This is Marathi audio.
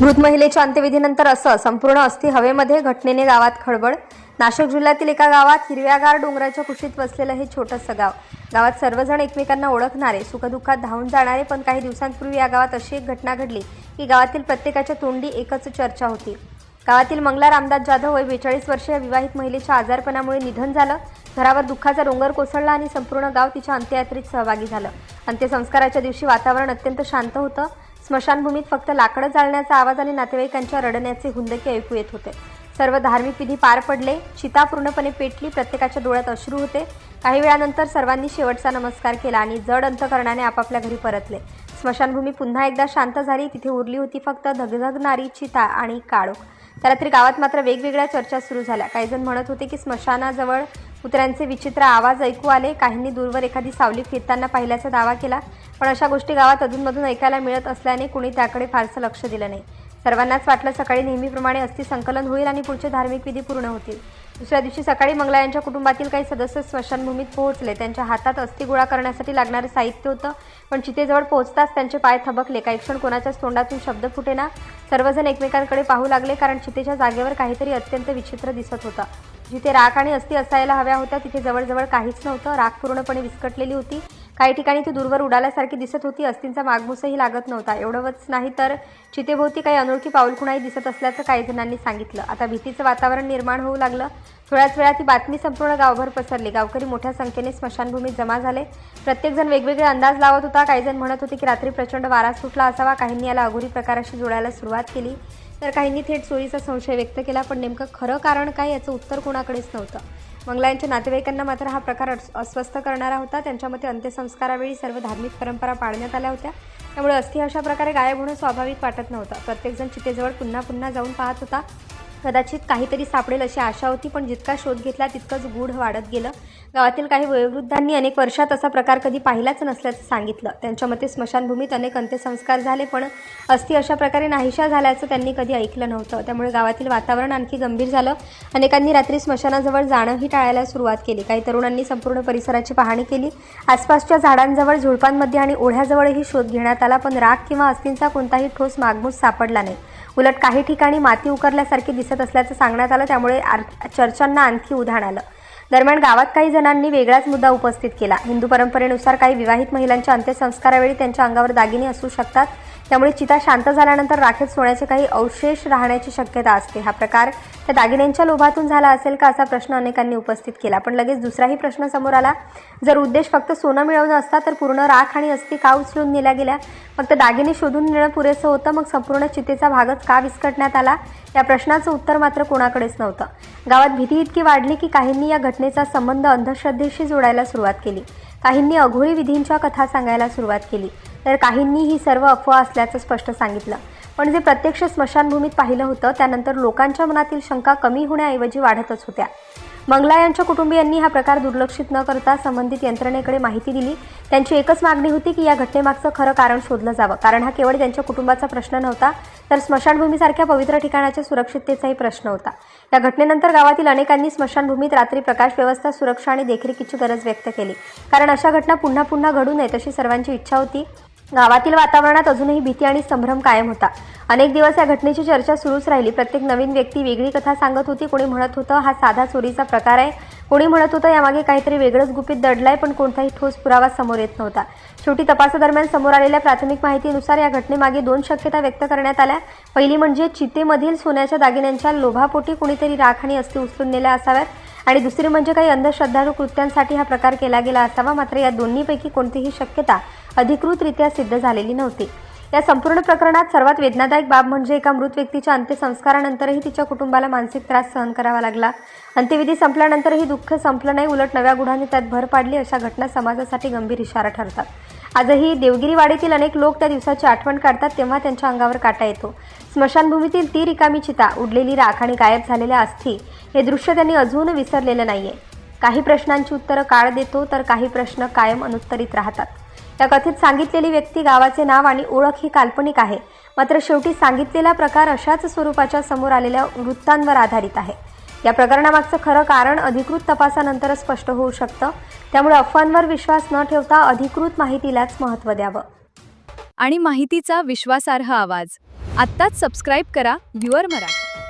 मृत महिलेच्या अंत्यविधीनंतर असं संपूर्ण अस्थि हवेमध्ये घटनेने गावात खळबळ। नाशिक जिल्ह्यातील एका गावात हिरव्यागार डोंगराच्या कुशीत वसलेलं हे छोटंसं गाव। गावात सर्वजण एकमेकांना ओळखणारे, सुखदुःखात धावून जाणारे, पण काही दिवसांपूर्वी या गावात अशी एक घटना घडली की गावातील प्रत्येकाच्या तोंडी एकच चर्चा होती। गावातील मंगला रामदास जाधव वय 42 वर्षीय विवाहित महिलेच्या आजारपणामुळे निधन झालं। घरावर दुःखाचा डोंगर कोसळला आणि संपूर्ण गाव तिच्या अंत्ययात्रेत सहभागी झालं। अंत्यसंस्काराच्या दिवशी वातावरण अत्यंत शांत होतं। स्मशानभूमीत फक्त लाकडं जाळण्याचा आवाज आणि नातेवाईकांच्या रडण्याचे हुंदके ऐकू येत होते। सर्व धार्मिक विधी पार पडले, चिता पूर्णपणे पेटली, प्रत्येकाच्या डोळ्यात अश्रू होते। काही वेळानंतर सर्वांनी शेवटचा नमस्कार केला आणि जड अंतकरणाने आपापल्या घरी परतले। स्मशानभूमी पुन्हा एकदा शांत झाली। तिथे उरली होती फक्त धगधगणारी चिता आणि काळोख। त्या रात्री गावात मात्र वेगवेगळ्या चर्चा सुरू झाल्या। काही जण म्हणत होते की स्मशानाजवळ कुत्र्यांचे विचित्र आवाज ऐकू आले, काहींनी दूरवर एखादी सावली फिरताना पाहिल्याचा दावा केला, पण अशा गोष्टी गावात अधूनमधून ऐकायला मिळत असल्याने कुणी त्याकडे फारसं लक्ष दिलं नाही। सर्वांनाच वाटलं सकाळी नेहमीप्रमाणे अस्थि संकलन होईल आणि पुढचे धार्मिक विधी पूर्ण होतील। दुसऱ्या दिवशी सकाळी मंगला यांच्या कुटुंबातील काही सदस्य स्मशानभूमीत पोहोचले। त्यांच्या हातात अस्थि गोळा करण्यासाठी लागणारे साहित्य होतं, पण चितेजवळ पोहोचताच त्यांचे पाय थबकले। काही क्षण कोणाच्याच तोंडातून शब्द फुटेना। सर्वजण एकमेकांकडे पाहू लागले, कारण चितेच्या जागेवर काहीतरी अत्यंत विचित्र दिसत होतं। जिथे राख आणि अस्थि असायला हव्या होत्या तिथे जवळजवळ काहीच नव्हतं। राख पूर्णपणे विस्कटलेली होती। काही ठिकाणी ती दूरवर उडाल्यासारखी दिसत होती। अस्थींचा मागमूसही लागत नव्हता। एवढंच नाही तर चितेभोवती काही अनोळखी पाऊलखुणाही दिसत असल्याचं काही जणांनी सांगितलं। आता भीतीचं वातावरण निर्माण होऊ लागलं। थोड्याच वेळात ही बातमी संपूर्ण गावभर पसरली। गावकरी मोठ्या संख्येने स्मशानभूमीत जमा झाले। प्रत्येकजण वेगवेगळे अंदाज लावत होता। काही जण म्हणत होते की रात्री प्रचंड वारा सुटला असावा, काहींनी याला अघोरी प्रकाराशी जोडायला सुरुवात केली, तर काहींनी थेट चोरीचा संशय व्यक्त केला, पण नेमकं खरं कारण काय याचं उत्तर कोणाकडेच नव्हतं। मंगला यांच्या नातेवाईकांना मात्र हा प्रकार अस्वस्थ करणारा होता। त्यांच्या मते अंत्यसंस्कारावेळी सर्व धार्मिक परंपरा पाळण्यात आल्या होत्या, त्यामुळे अस्थि अशा प्रकारे गायब होणं स्वाभाविक वाटत नव्हतं। प्रत्येकजण चितेजवळ पुन्हा पुन्हा जाऊन पाहत होता। कदाचित काहीतरी सापडेल अशी आशा होती, पण जितका शोध घेतला तितकंच गूढ वाढत गेलं। गावातील काही वयोवृद्धांनी अनेक वर्षात असा प्रकार कधी पाहिलाच नसल्याचं सांगितलं। त्यांच्या मते स्मशानभूमीत अनेक अंत्यसंस्कार झाले, पण अस्थि अशा प्रकारे नाहीशा झाल्याचं त्यांनी कधी ऐकलं नव्हतं। त्यामुळे गावातील वातावरण आणखी गंभीर झालं। अनेकांनी रात्री स्मशानाजवळ जाणंही टाळायला सुरुवात केली। काही तरुणांनी संपूर्ण परिसराची पाहणी केली। आसपासच्या झाडांजवळ, झुडपांमध्ये आणि ओढ्याजवळही शोध घेण्यात आला, पण राख किंवा अस्थींचा कोणताही ठोस मागमूस सापडला नाही। उलट काही ठिकाणी माती उकरल्यासारखी दिसत असल्याचं सांगण्यात आलं, त्यामुळे चर्चांना आणखी उधाण आलं। दरम्यान गावात काही जणांनी वेगळाच मुद्दा उपस्थित केला। हिंदू परंपरेनुसार काही विवाहित महिलांच्या अंत्यसंस्कारावेळी त्यांच्या अंगावर दागिने असू शकतात, त्यामुळे चिता शांत झाल्यानंतर राखेत सोन्याचे काही अवशेष राहण्याची शक्यता असते। हा प्रकार त्या दागिन्यांच्या लोभातून झाला असेल का, असा प्रश्न अनेकांनी उपस्थित केला। पण लगेच दुसराही प्रश्न समोर आला, जर उद्देश फक्त सोनं मिळवणं असता तर पूर्ण राख आणि अस्थि का उचलून नेल्या गेल्या? फक्त दागिने शोधून नेणं पुरेसं होतं, मग संपूर्ण चितेचा भागच का विस्कटण्यात आला? या प्रश्नाचं उत्तर मात्र कोणाकडेच नव्हतं। गावात भीती इतकी वाढली की काहींनी या घटनेचा संबंध अंधश्रद्धेशी जोडायला सुरुवात केली। काहींनी अघोरी विधींच्या कथा सांगायला सुरुवात केली, तर काहींनी ही सर्व अफवा असल्याचं स्पष्ट सांगितलं। पण जे प्रत्यक्ष स्मशानभूमीत पाहिलं होतं त्यानंतर लोकांच्या मनातील शंका कमी होण्याऐवजी वाढतच होत्या। मंगला यांच्या कुटुंबियांनी हा प्रकार दुर्लक्षित न करता संबंधित यंत्रणेकडे माहिती दिली। त्यांची एकच मागणी होती की या घटनेमागचं खरं कारण शोधलं जावं, कारण हा केवळ त्यांच्या कुटुंबाचा प्रश्न नव्हता, तर स्मशानभूमीसारख्या पवित्र ठिकाणाच्या सुरक्षिततेचाही प्रश्न होता। या घटनेनंतर गावातील अनेकांनी स्मशानभूमीत रात्री प्रकाश व्यवस्था, सुरक्षा आणि देखरेखीची गरज व्यक्त केली, कारण अशा घटना पुन्हा पुन्हा घडू नयेत अशी सर्वांची इच्छा होती। गावातील वातावरणात अजूनही भीती आणि संभ्रम कायम होता। अनेक दिवस या घटनेची चर्चा सुरूच राहिली। प्रत्येक नवीन व्यक्ती वेगळी कथा सांगत होती। कोणी म्हणत होतं हा साधा चोरीचा प्रकार आहे, कोणी म्हणत होतं यामागे काहीतरी वेगळंच गुपित दडलंय, पण कोणताही ठोस पुरावा समोर येत नव्हता। शेवटी तपासादरम्यान समोर आलेल्या प्राथमिक माहितीनुसार या घटनेमागे 2 शक्यता व्यक्त करण्यात आल्या। पहिली म्हणजे चितेमधील सोन्याच्या दागिन्यांच्या लोभापोटी कोणीतरी राख आणि अस्थि उचलून नेल्या असाव्यात, आणि दुसरी म्हणजे काही अंधश्रद्धाळू कृत्यांसाठी हा प्रकार केला गेला असावा। मात्र या दोन्हीपैकी कोणतीही शक्यता अधिकृतरित्या सिद्ध झालेली नव्हती। या संपूर्ण प्रकरणात सर्वात वेदनादायक बाब म्हणजे एका मृत व्यक्तीच्या अंत्यसंस्कारानंतरही तिच्या कुटुंबाला मानसिक त्रास सहन करावा लागला। अंत्यविधी संपल्यानंतरही दुःख संपलं नाही, उलट नव्या गुढांनी त्यात भर पाडली। अशा घटना समाजासाठी गंभीर इशारा ठरतात। आजही देवगिरीवाडीतील अनेक लोक त्या दिवसाची आठवण काढतात, तेव्हा त्यांच्या अंगावर काटा येतो। स्मशानभूमीतील ती रिकामी चिता, उडलेली राख आणि गायब झालेल्या अस्थी, हे दृश्य त्यांनी अजून विसरलेलं नाहीये। काही प्रश्नांची उत्तरं काळ देतो, तर काही प्रश्न कायम अनुत्तरित राहतात। या कथेत सांगितलेली व्यक्ती, गावाचे नाव आणि ओळख ही काल्पनिक आहे, मात्र शेवटी सांगितलेला प्रकार अशाच स्वरूपाच्या समोर आलेल्या वृत्तांवर आधारित आहे। या प्रकरणामागचं खरं कारण अधिकृत तपासानंतरच स्पष्ट होऊ शकतं, त्यामुळे अफवांवर विश्वास न ठेवता अधिकृत माहितीलाच महत्त्व द्यावं। आणि माहितीचा विश्वासार्ह आवाज आत्ताच सबस्क्राईब करा युअर मराठी.